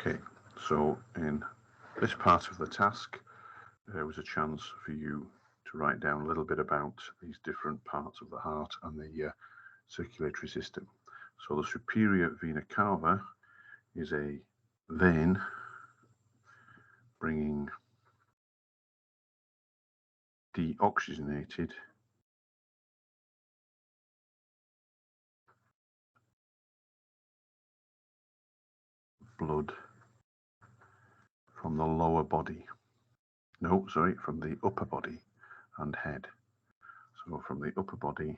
Okay, so in this part of the task, there was a chance for you to write down a little bit about these different parts of the heart and the circulatory system. So the superior vena cava is a vein bringing deoxygenated blood from the lower body. No, sorry, from the upper body and head. So from the upper body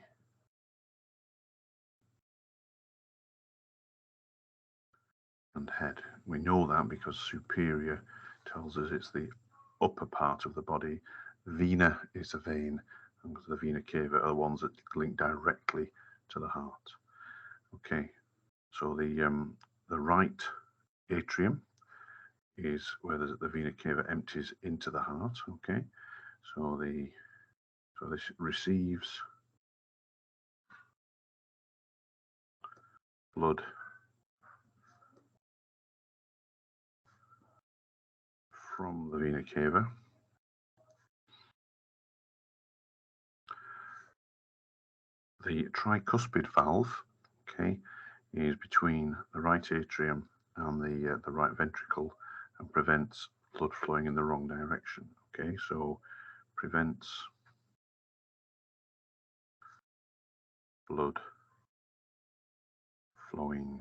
and head. We know that because superior tells us it's the upper part of the body. Vena is a vein, and the vena cava are the ones that link directly to the heart. Okay, so the right atrium is where the vena cava empties into the heart. Okay, so this receives blood from the vena cava. The tricuspid valve, okay, is between the right atrium and the right ventricle and prevents blood flowing in the wrong direction. Okay, so prevents blood flowing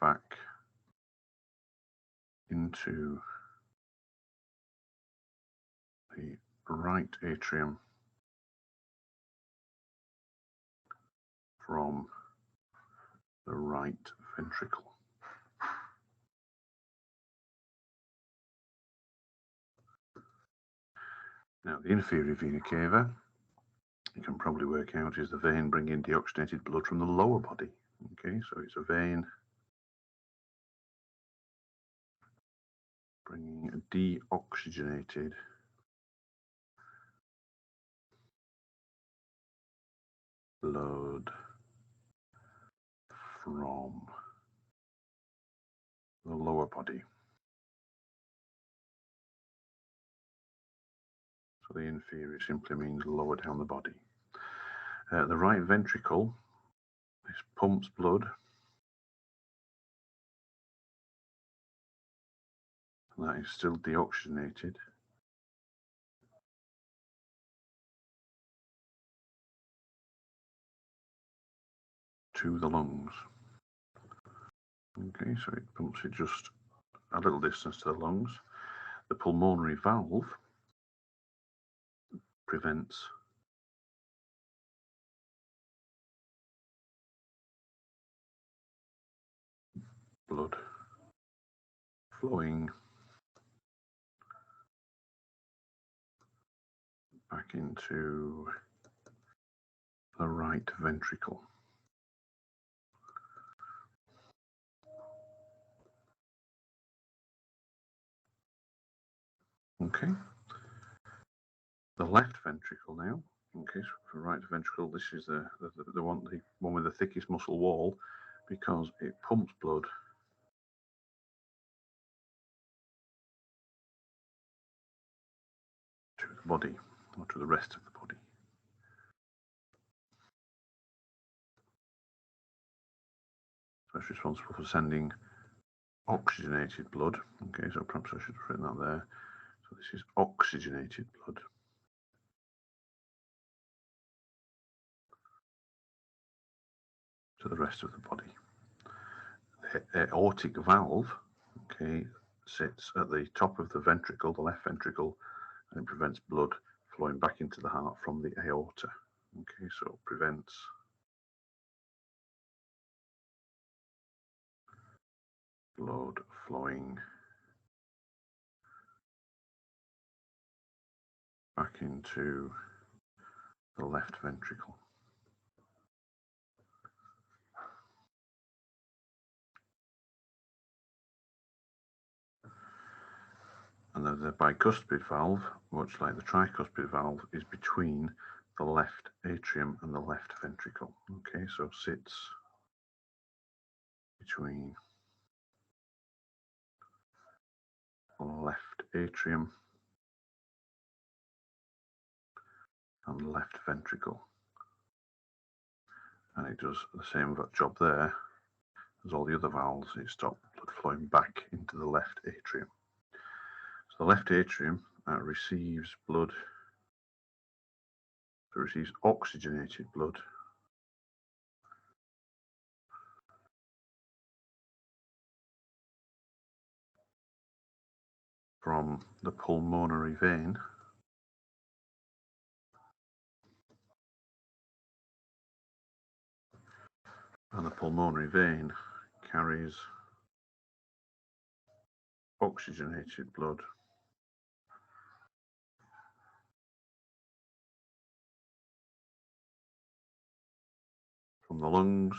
back into the right atrium from the right ventricle. Now, the inferior vena cava, you can probably work out, is the vein bringing deoxygenated blood from the lower body. Okay, so it's a vein bringing deoxygenated blood from the lower body. So the inferior simply means lower down the body. The right ventricle, this pumps blood, and that is still deoxygenated to the lungs. Okay, so it pumps it just a little distance to the lungs. The pulmonary valve prevents blood flowing back into the right ventricle. Okay. The left ventricle now. Okay, so for right ventricle, this is the one with the thickest muscle wall, because it pumps blood to the body, or to the rest of the body. So it's responsible for sending oxygenated blood. Okay, so perhaps I should have written that there. So this is oxygenated blood to the rest of the body. The aortic valve, okay, sits at the top of the ventricle, the left ventricle, and it prevents blood flowing back into the heart from the aorta. Okay, so it prevents blood flowing back into the left ventricle. And the bicuspid valve, much like the tricuspid valve, is between the left atrium and the left ventricle. Okay, so sits between left atrium and left ventricle. And it does the same job there as all the other valves. It stops blood flowing back into the left atrium. So the left atrium receives blood, so it receives oxygenated blood from the pulmonary vein, and the pulmonary vein carries oxygenated blood from the lungs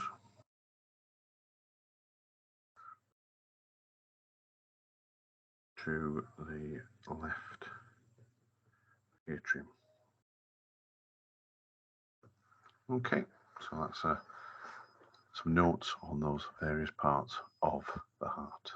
to the left atrium. Okay, so that's some notes on those various parts of the heart.